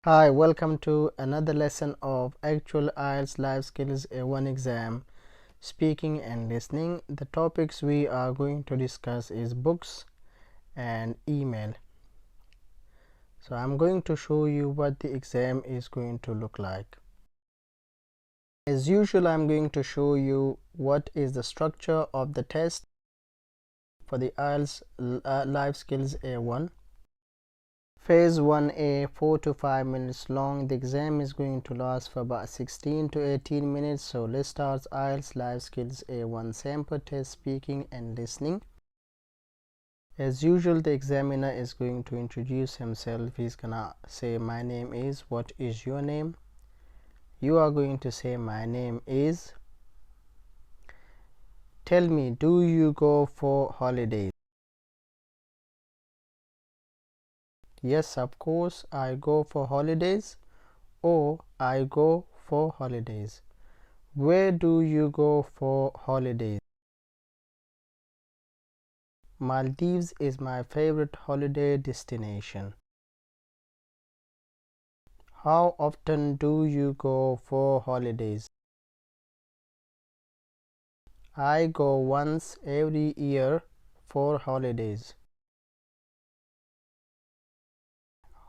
Hi, welcome to another lesson of Actual IELTS Life Skills A1 exam, speaking and listening. The topics we are going to discuss is books and email. So I'm going to show you what the exam is going to look like. As usual, I'm going to show you what is the structure of the test for the IELTS Life Skills A1. Phase 1A, 4 to 5 minutes long. The exam is going to last for about 16 to 18 minutes. So let's start IELTS Life Skills A1 sample test, speaking and listening. As usual, the examiner is going to introduce himself. He's gonna say, my name is, what is your name? You are going to say, my name is. Tell me, do you go for holidays? Yes, of course, I go for holidays, or I go for holidays. Where do you go for holidays? Maldives is my favorite holiday destination. How often do you go for holidays? I go once every year for holidays.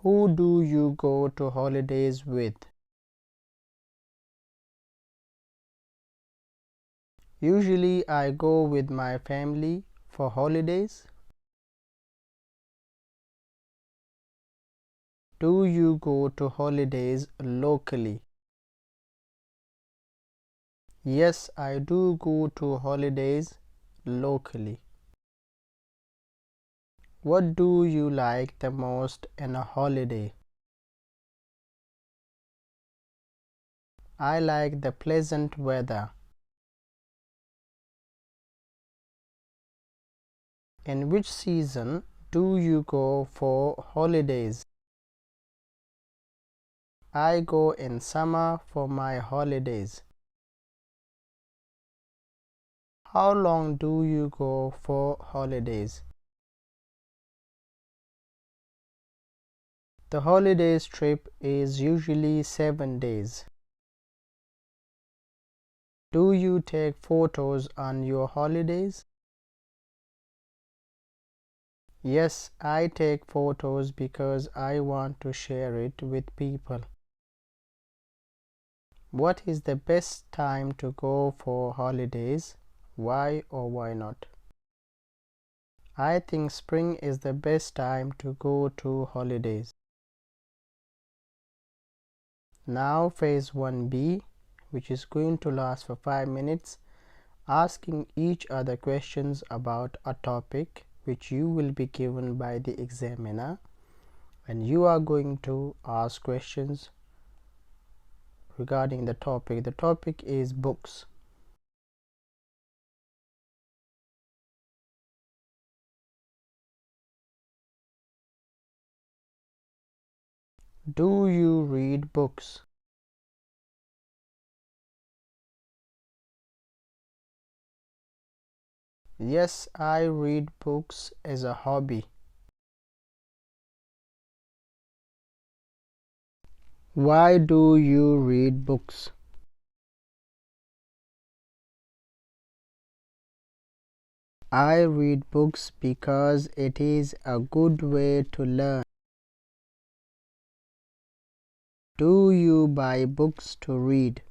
Who do you go to holidays with? Usually I go with my family for holidays. Do you go to holidays locally? Yes, I do go to holidays locally. What do you like the most in a holiday? I like the pleasant weather. In which season do you go for holidays? I go in summer for my holidays. How long do you go for holidays? The holidays trip is usually 7 days. Do you take photos on your holidays? Yes, I take photos because I want to share it with people. What is the best time to go for holidays? Why or why not? I think spring is the best time to go to holidays. Now phase 1B, which is going to last for 5 minutes, asking each other questions about a topic which you will be given by the examiner, and you are going to ask questions regarding the topic. The topic is books. Do you read books? Yes, I read books as a hobby. Why do you read books? I read books because it is a good way to learn. Do you buy books to read?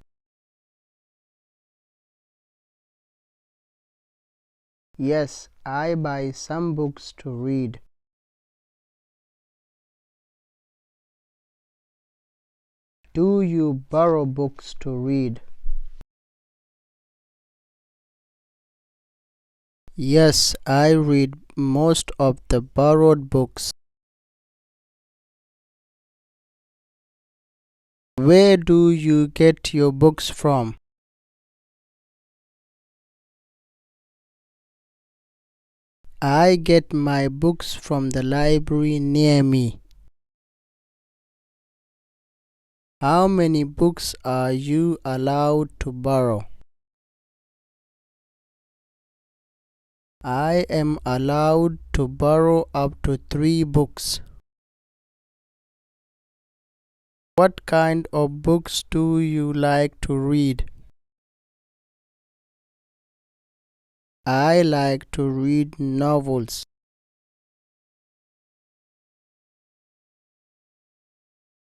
Yes, I buy some books to read. Do you borrow books to read? Yes, I read most of the borrowed books. Where do you get your books from? I get my books from the library near me. How many books are you allowed to borrow? I am allowed to borrow up to 3 books. What kind of books do you like to read? I like to read novels.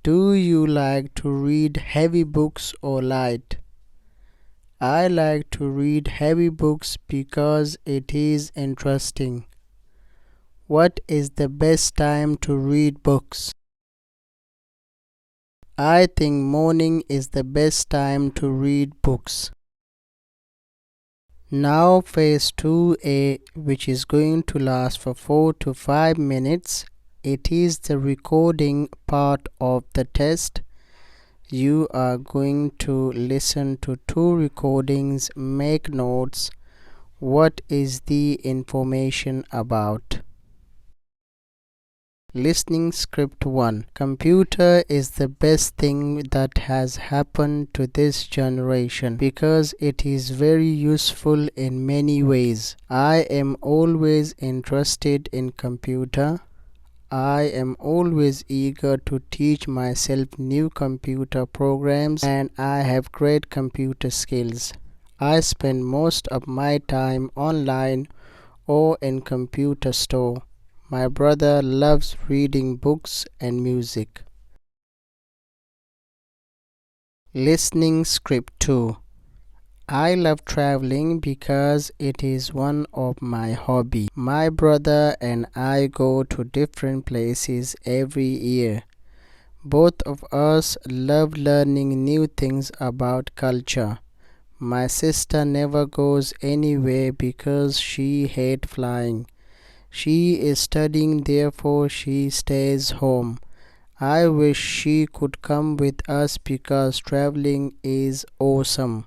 Do you like to read heavy books or light? I like to read heavy books because it is interesting. What is the best time to read books? I think morning is the best time to read books. Now phase 2A, which is going to last for 4 to 5 minutes. It is the recording part of the test. You are going to listen to 2 recordings, make notes. What is the information about? Listening script 1. Computer is the best thing that has happened to this generation because it is very useful in many ways. I am always interested in computer. I am always eager to teach myself new computer programs and I have great computer skills. I spend most of my time online or in computer store. My brother loves reading books and music. Listening script 2. I love traveling because it is one of my hobby. My brother and I go to different places every year. Both of us love learning new things about culture. My sister never goes anywhere because she hates flying. She is studying, therefore she stays home. I wish she could come with us because traveling is awesome.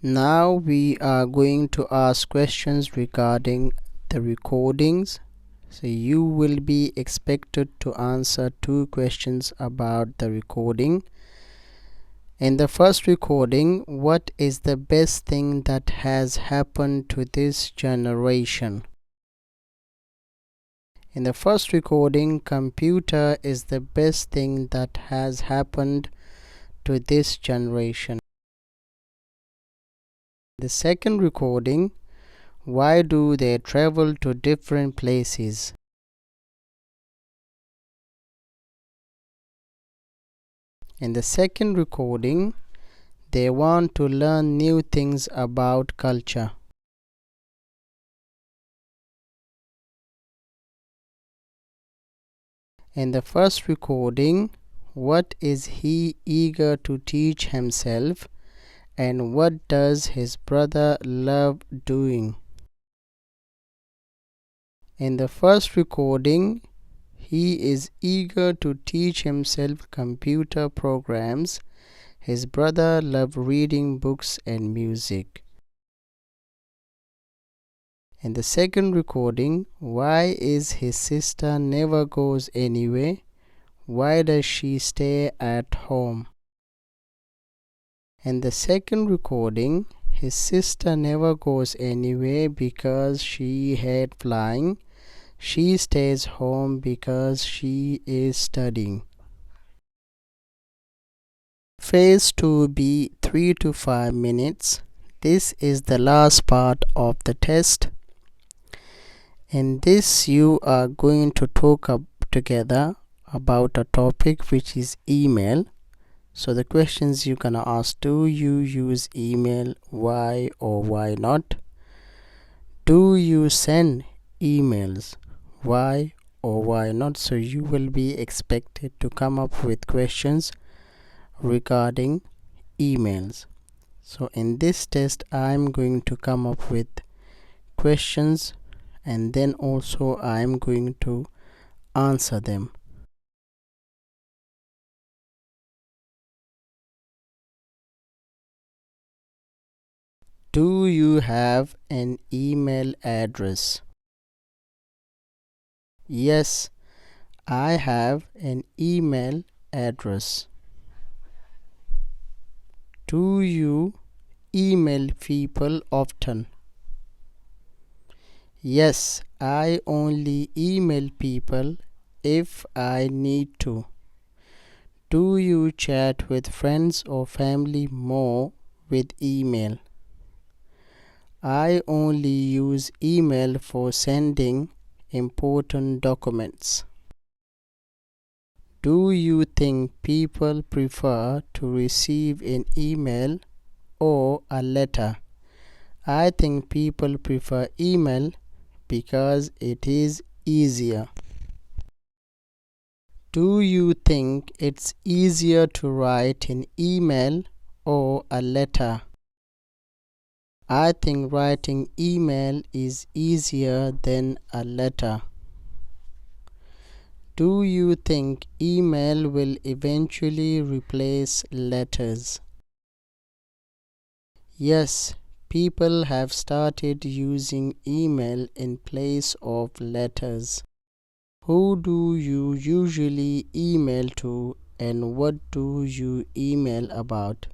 Now we are going to ask questions regarding the recordings. So you will be expected to answer 2 questions about the recording. In the first recording, what is the best thing that has happened to this generation? In the first recording, computer is the best thing that has happened to this generation. The second recording, why do they travel to different places? In the second recording, they want to learn new things about culture. In the first recording, what is he eager to teach himself and what does his brother love doing? In the first recording, he is eager to teach himself computer programs. His brother loves reading books and music. In the second recording, why is his sister never goes anywhere? Why does she stay at home? In the second recording, his sister never goes anywhere because she hates flying. She stays home because she is studying. Phase 2B, 3 to 5 minutes. This is the last part of the test. In this, you are going to talk together about a topic which is email. So the questions you're gonna ask: do you use email? Why or why not? Do you send emails? Why or why not? So you will be expected to come up with questions regarding emails. So in this test, I'm going to come up with questions and then also I'm going to answer them. Do you have an email address? Yes, I have an email address. Do you email people often? Yes, I only email people if I need to. Do you chat with friends or family more with email? I only use email for sending important documents. Do you think people prefer to receive an email or a letter? I think people prefer email because it is easier. Do you think it's easier to write an email or a letter? I think writing email is easier than a letter. Do you think email will eventually replace letters? Yes, people have started using email in place of letters. Who do you usually email to and what do you email about?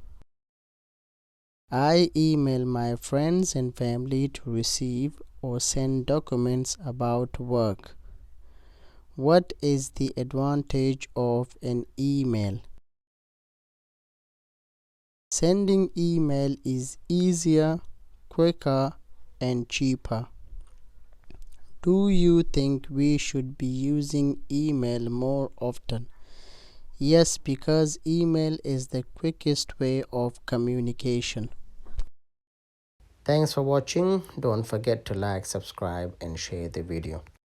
I email my friends and family to receive or send documents about work. What is the advantage of an email? Sending email is easier, quicker, and cheaper. Do you think we should be using email more often? Yes, because email is the quickest way of communication. Thanks for watching. Don't forget to like, subscribe, and share the video.